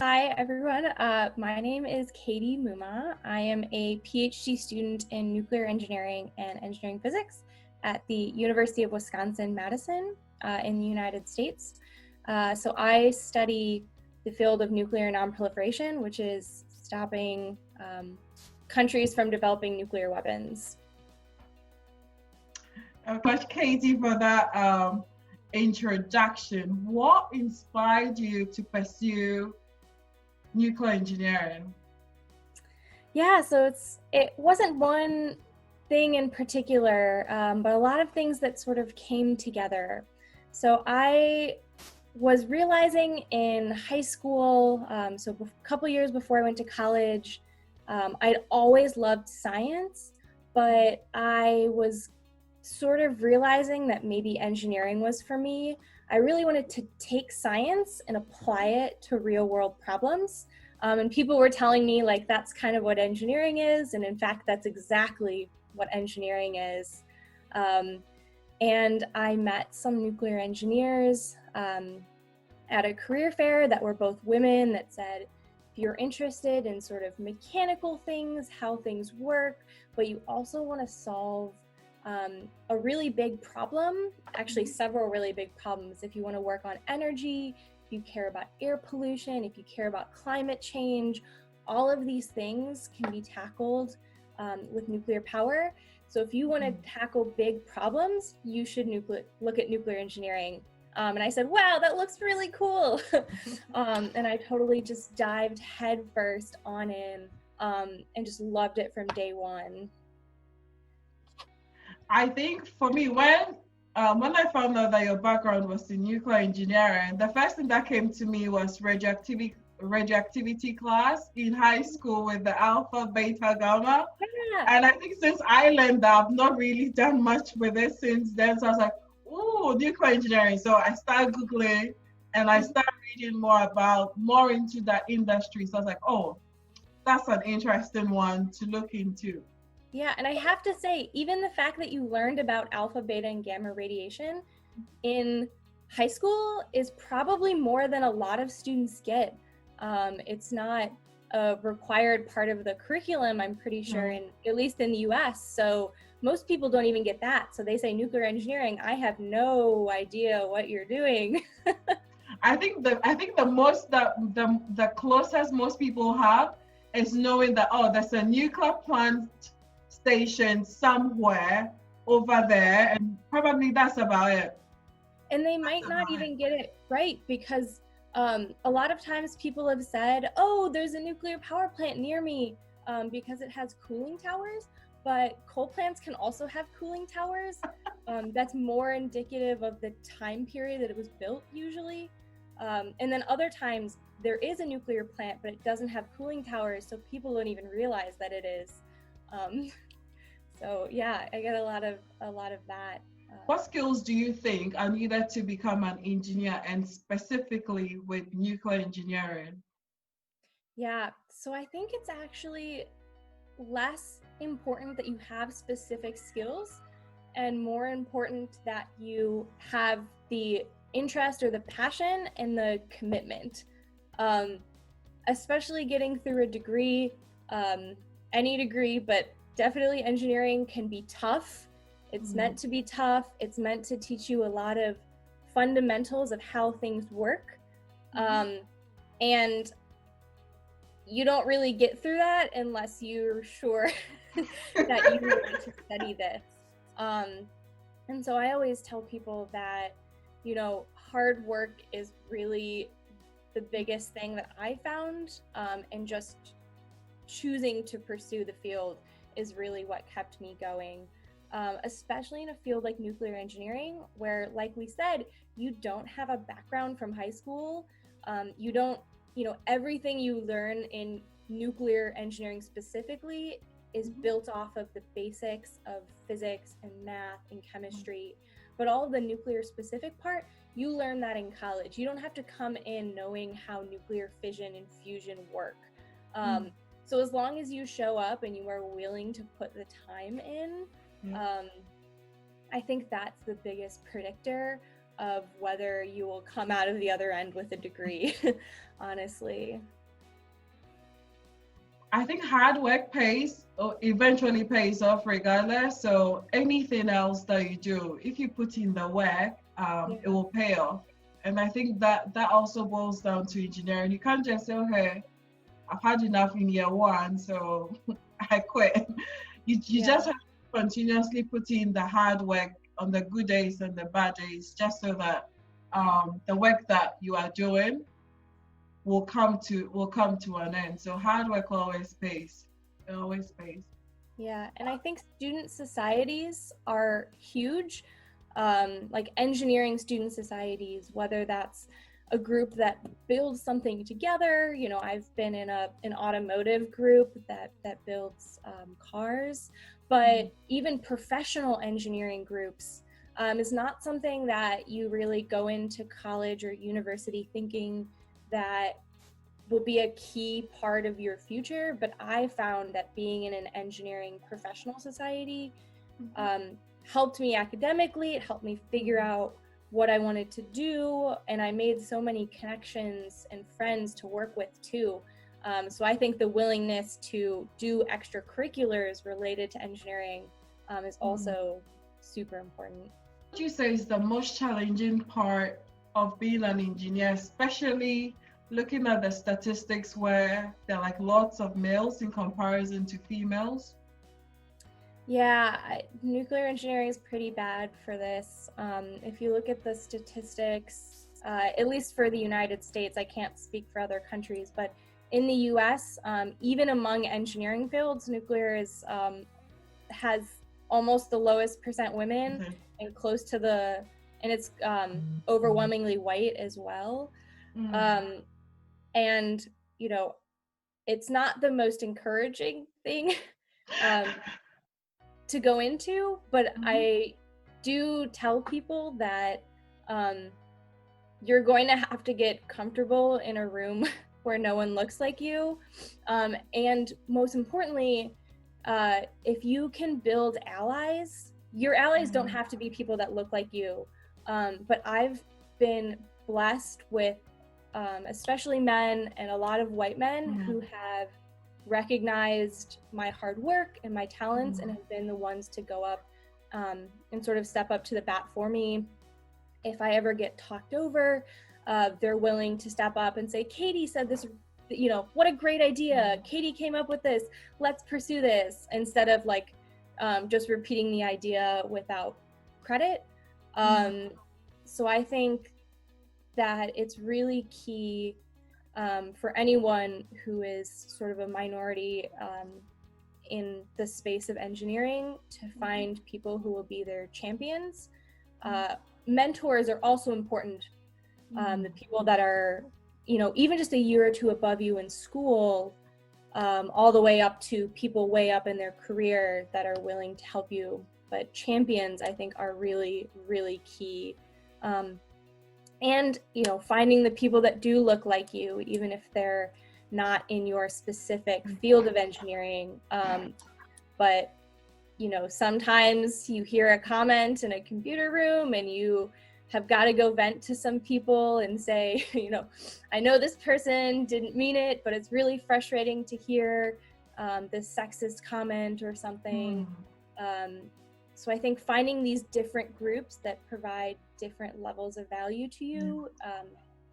Hi, everyone. My name is Katie Muma. I am a PhD student in nuclear engineering and engineering physics at the University of Wisconsin-Madison in the United States. So I study the field of nuclear nonproliferation, which is stopping countries from developing nuclear weapons. Much, Katie, for that introduction. What inspired you to pursue nuclear engineering? Yeah, so it wasn't one thing in particular, but a lot of things that sort of came together. So I was realizing in high school, so a couple years before I went to college, I'd always loved science, but I was sort of realizing that maybe engineering was for me. I really wanted to take science and apply it to real world problems. And people were telling me like that's kind of what engineering is. And in fact, that's exactly what engineering is. And I met some nuclear engineers at a career fair that were both women that said, if you're interested in sort of mechanical things, how things work, but you also want to solve a really big problem, actually several really big problems. If you want to work on energy, if you care about air pollution, if you care about climate change, all of these things can be tackled with nuclear power. So if you want to tackle big problems, you should look at nuclear engineering. And I said, wow, that looks really cool. And I totally just dived headfirst on in and just loved it from day one. I think for me, when I found out that your background was in nuclear engineering, the first thing that came to me was radioactivity class in high school with the alpha, beta, gamma. Yeah. And I think since I learned that, I've not really done much with it since then. So I was like, oh, nuclear engineering. So I started Googling and I started reading more into that industry. So I was like, oh, that's an interesting one to look into. Yeah, and I have to say, even the fact that you learned about alpha, beta, and gamma radiation in high school is probably more than a lot of students get. It's not a required part of the curriculum, I'm pretty sure, at least in the US. So most people don't even get that. So they say nuclear engineering, I have no idea what you're doing. I think the closest most people have is knowing that, oh, there's a nuclear plant station somewhere over there, and probably that's about it. And they might not even get it right because a lot of times people have said, oh, there's a nuclear power plant near me because it has cooling towers, but coal plants can also have cooling towers. That's more indicative of the time period that it was built usually. And then other times there is a nuclear plant, but it doesn't have cooling towers, so people don't even realize that it is. So yeah, I get a lot of that. What skills do you think are needed to become an engineer, and specifically with nuclear engineering? Yeah, so I think it's actually less important that you have specific skills and more important that you have the interest or the passion and the commitment. Especially getting through a degree, any degree, but definitely engineering can be tough. It's meant to be tough. It's meant to teach you a lot of fundamentals of how things work. And you don't really get through that unless you're sure that you want to study this. And so I always tell people that, you know, hard work is really the biggest thing that I found, and just choosing to pursue the field is really what kept me going. Especially in a field like nuclear engineering, where, like we said, you don't have a background from high school. You don't, everything you learn in nuclear engineering specifically is built off of the basics of physics and math and chemistry. But all of the nuclear specific part, you learn that in college. You don't have to come in knowing how nuclear fission and fusion work. So as long as you show up and you are willing to put the time in, I think that's the biggest predictor of whether you will come out of the other end with a degree, honestly. I think hard work pays or eventually pays off regardless. So anything else that you do, if you put in the work, it will pay off. And I think that also boils down to engineering. You can't just say, okay, I've had enough in year one, so I quit. You just have to continuously put in the hard work on the good days and the bad days, just so that the work that you are doing will come to an end. So hard work always pays. It always pays. Yeah, and I think student societies are huge. Like engineering student societies, whether that's a group that builds something together. You know, I've been in an automotive group that builds cars, but even professional engineering groups is not something that you really go into college or university thinking that will be a key part of your future. But I found that being in an engineering professional society helped me academically. It helped me figure out what I wanted to do, and I made so many connections and friends to work with too. So I think the willingness to do extracurriculars related to engineering is also super important. What would you say is the most challenging part of being an engineer, especially looking at the statistics where there are like lots of males in comparison to females? Yeah, nuclear engineering is pretty bad for this. If you look at the statistics, at least for the United States, I can't speak for other countries, but in the US, even among engineering fields, nuclear has almost the lowest percent women and close to and it's overwhelmingly white as well. And, you know, it's not the most encouraging thing to go into, but I do tell people that you're going to have to get comfortable in a room where no one looks like you. And most importantly, if you can build allies, your allies don't have to be people that look like you. But I've been blessed with especially men and a lot of white men who have recognized my hard work and my talents and have been the ones to go up and sort of step up to the bat for me. If I ever get talked over, they're willing to step up and say, Katie said this, you know, what a great idea. Katie came up with this. Let's pursue this, instead of like just repeating the idea without credit. So I think that it's really key for anyone who is sort of a minority in the space of engineering to find people who will be their champions. Mentors are also important. The people that are, you know, even just a year or two above you in school, all the way up to people way up in their career that are willing to help you. But champions, I think, are really, really key. And, you know, finding the people that do look like you, even if they're not in your specific field of engineering. But, you know, sometimes you hear a comment in a computer room and you have got to go vent to some people and say, you know, I know this person didn't mean it, but it's really frustrating to hear this sexist comment or something. So I think finding these different groups that provide different levels of value to you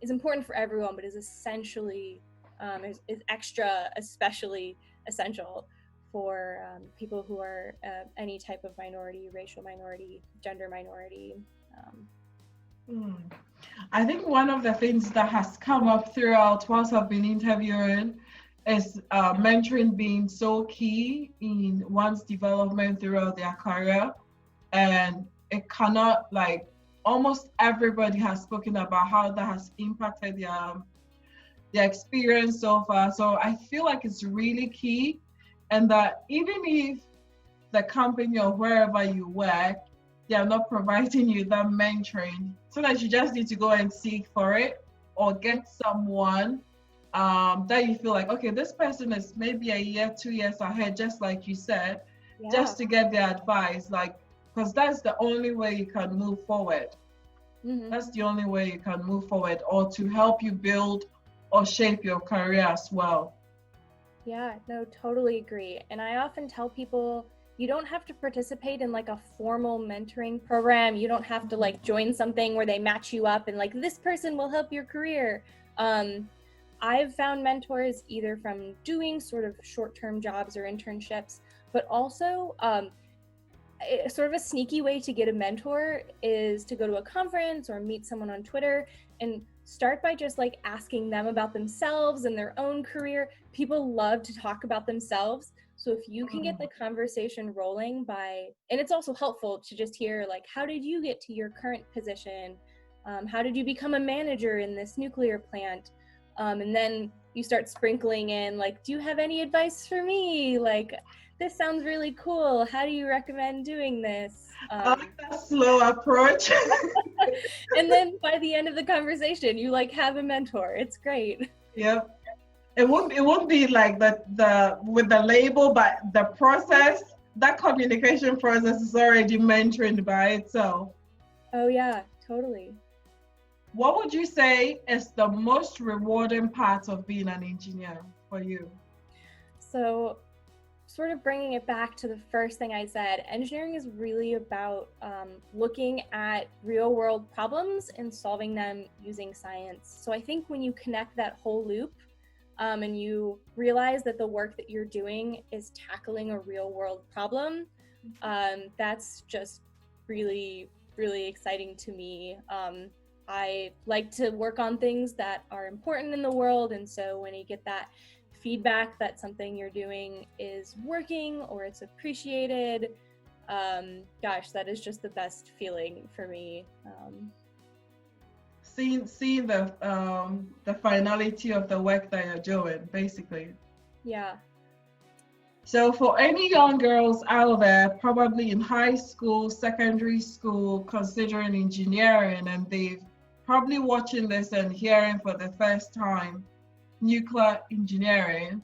is important for everyone, but is essentially, is extra, especially essential for people who are any type of minority, racial minority, gender minority. I think one of the things that has come up throughout whilst I've been interviewing is mentoring being so key in one's development throughout their career. And it cannot, like, almost everybody has spoken about how that has impacted their experience so far. So I feel like it's really key, and that even if the company or wherever you work, they are not providing you that mentoring, so that you just need to go and seek for it or get someone that you feel like, okay, this person is maybe a year, 2 years ahead, just like you said, just to get their advice, like, because that's the only way you can move forward. Mm-hmm. That's the only way you can move forward, or to help you build or shape your career as well. Yeah, no, totally agree. And I often tell people you don't have to participate in like a formal mentoring program. You don't have to like join something where they match you up and like this person will help your career. Um, I've found mentors either from doing sort of short-term jobs or internships, but also sort of a sneaky way to get a mentor is to go to a conference or meet someone on Twitter and start by just like asking them about themselves and their own career. People love to talk about themselves. So if you can get the conversation rolling by, and it's also helpful to just hear like, how did you get to your current position? How did you become a manager in this nuclear plant? And then you start sprinkling in like, do you have any advice for me? Like, this sounds really cool. How do you recommend doing this? I like that slow approach. And then by the end of the conversation, you like have a mentor. It's great. Yep. It won't be like the with the label, but the process, that communication process is already mentored by itself. Oh yeah, totally. What would you say is the most rewarding part of being an engineer for you? So sort of bringing it back to the first thing I said, engineering is really about looking at real world problems and solving them using science. So I think when you connect that whole loop and you realize that the work that you're doing is tackling a real world problem, that's just really, really exciting to me. I like to work on things that are important in the world, and so when you get that feedback that something you're doing is working or it's appreciated, gosh, that is just the best feeling for me. Seeing the finality of the work that you're doing, basically. Yeah. So for any young girls out there, probably in high school, secondary school, considering engineering, and they've probably watching this and hearing for the first time nuclear engineering,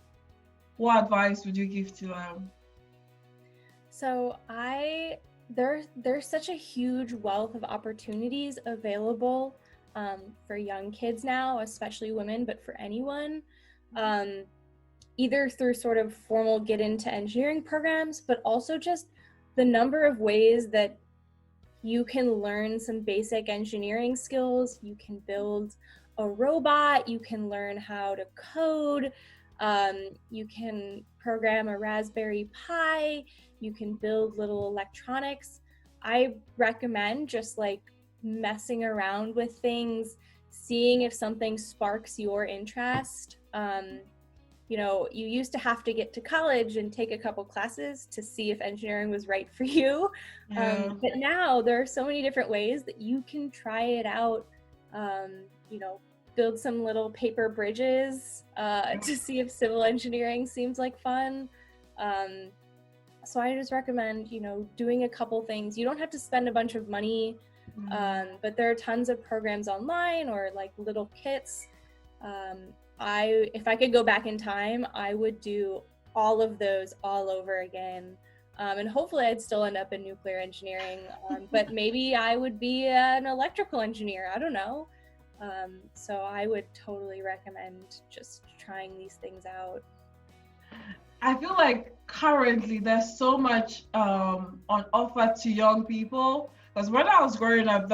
what advice would you give to them? So there's such a huge wealth of opportunities available for young kids now, especially women, but for anyone, either through sort of formal get into engineering programs, but also just the number of ways that you can learn some basic engineering skills. You can build a robot, you can learn how to code, you can program a Raspberry Pi, you can build little electronics. I recommend just like messing around with things, seeing if something sparks your interest. You know, you used to have to get to college and take a couple classes to see if engineering was right for you. But now there are so many different ways that you can try it out. You know, build some little paper bridges to see if civil engineering seems like fun. So I just recommend, you know, doing a couple things. You don't have to spend a bunch of money, but there are tons of programs online or like little kits. If I could go back in time, I would do all of those all over again. And hopefully I'd still end up in nuclear engineering, but maybe I would be an electrical engineer. I don't know. So I would totally recommend just trying these things out. I feel like currently there's so much on offer to young people. Because when I was growing up,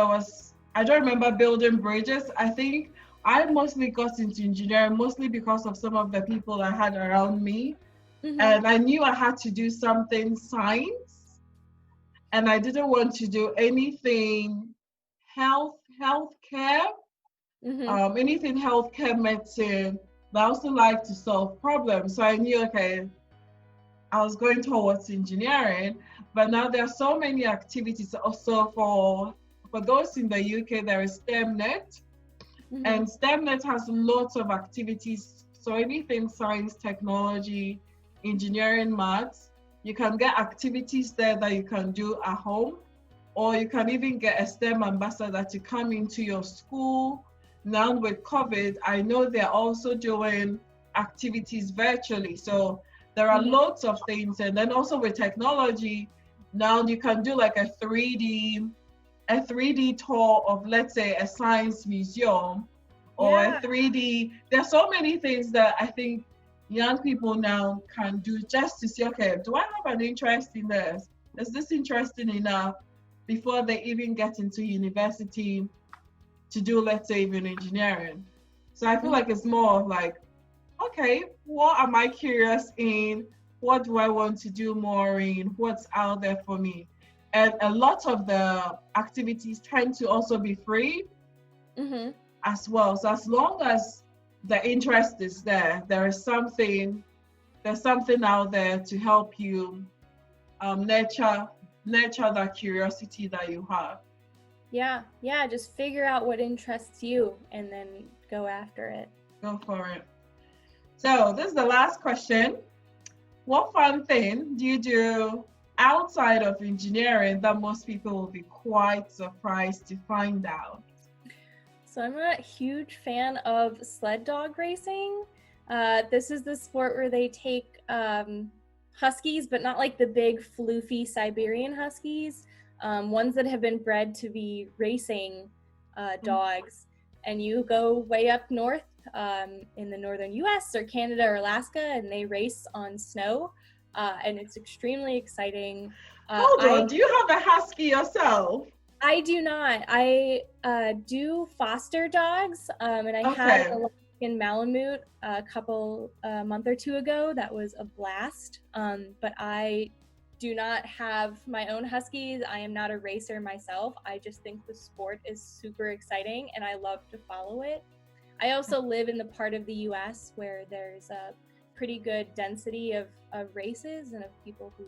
I don't remember building bridges. I think I mostly got into engineering mostly because of some of the people I had around me. Mm-hmm. And I knew I had to do something science. And I didn't want to do anything healthcare, anything healthcare medicine. But I also like to solve problems. So I knew, okay, I was going towards engineering. But now there are so many activities also for those in the UK, there is STEMnet. And STEMnet has lots of activities. So anything science, technology, engineering, maths, you can get activities there that you can do at home, or you can even get a STEM ambassador to come into your school. Now with COVID, I know they're also doing activities virtually. So there are lots of things. And then also with technology, now you can do like a 3D a 3D tour of, let's say, a science museum, or a Yeah. 3D. There's so many things that I think young people now can do just to see, okay, do I have an interest in this? Is this interesting enough before they even get into university to do, let's say, even engineering? So I feel like it's more of like, okay, what am I curious in? What do I want to do more in? What's out there for me? And a lot of the activities tend to also be free Mm-hmm. as well. So as long as the interest is there, there's something out there to help you nurture that curiosity that you have. Yeah, yeah, just figure out what interests you and then go after it. Go for it. So this is the last question. What fun thing do you do outside of engineering that most people will be quite surprised to find out? So I'm a huge fan of sled dog racing. This is the sport where they take huskies, but not like the big floofy Siberian huskies, ones that have been bred to be racing dogs. And you go way up north in the northern US or Canada or Alaska, and they race on snow. And it's extremely exciting. Hold on, do you have a husky yourself? I do not. I do foster dogs, and I had Okay. a Alaskan Malamute a month or two ago. That was a blast. But I do not have my own huskies. I am not a racer myself. I just think the sport is super exciting, and I love to follow it. I also live in the part of the U.S. where there's a pretty good density of races and of people who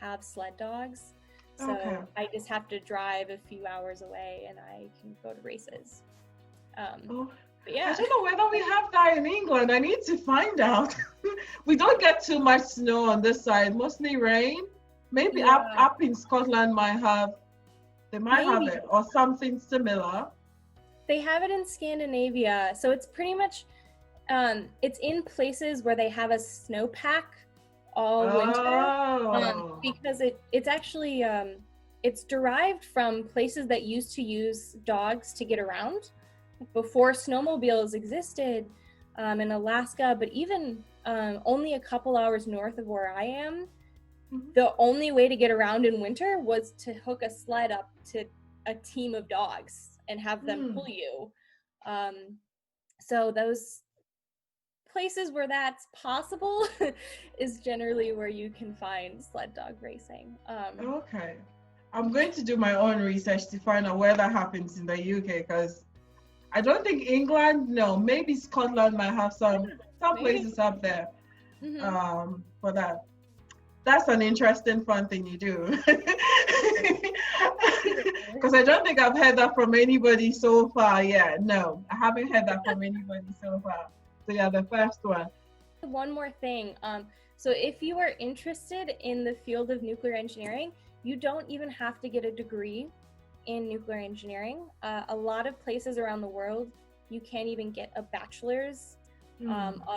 have sled dogs. So Okay. I just have to drive a few hours away and I can go to races. Oh, But yeah. I don't know whether we have that in England. I need to find out. We don't get too much snow on this side, mostly rain. Maybe Yeah. up in Scotland they might have Maybe. it or something similar. They have it in Scandinavia. So it's pretty much, it's in places where they have a snowpack all winter. Oh. Because it's actually, it's derived from places that used to use dogs to get around before snowmobiles existed in Alaska, but even only a couple hours north of where I am, the only way to get around in winter was to hook a sled up to a team of dogs and have them pull you. So those places where that's possible is generally where you can find sled dog racing. Okay. I'm going to do my own research to find out where that happens in the UK, because I don't think England, no, maybe Scotland might have some places up there for that. That's an interesting, fun thing you do. Because I don't think I've heard that from anybody so far. Yeah, no, I haven't heard that from anybody so far. So yeah, the first one. One more thing. So if you are interested in the field of nuclear engineering, you don't even have to get a degree in nuclear engineering. A lot of places around the world, you can't even get a bachelor's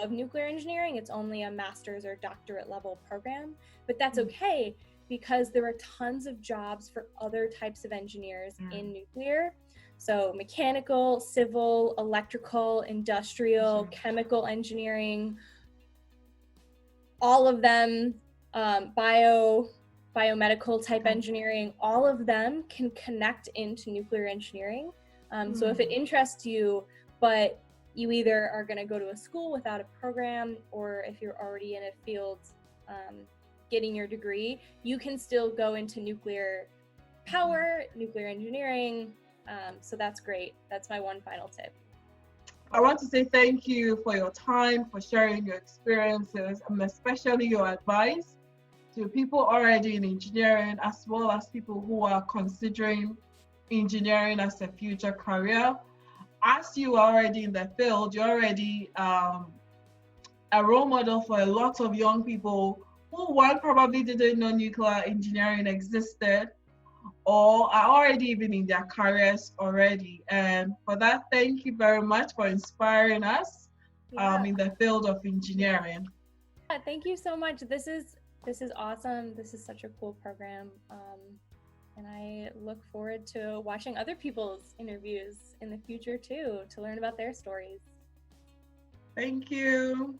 of nuclear engineering. It's only a master's or doctorate level program, but that's okay because there are tons of jobs for other types of engineers in nuclear. So mechanical, civil, electrical, industrial, chemical engineering, all of them, biomedical type engineering, all of them can connect into nuclear engineering. So if it interests you, but you either are going to go to a school without a program, or if you're already in a field getting your degree, you can still go into nuclear power, nuclear engineering. So that's great. That's my one final tip. I want to say thank you for your time, for sharing your experiences, and especially your advice to people already in engineering, as well as people who are considering engineering as a future career. As you are already in the field, you're already a role model for a lot of young people who, one, probably didn't know nuclear engineering existed, or are already even in their careers already. And for that, thank you very much for inspiring us in the field of engineering. Yeah, thank you so much. This is awesome. This is such a cool program. And I look forward to watching other people's interviews in the future too, to learn about their stories. Thank you.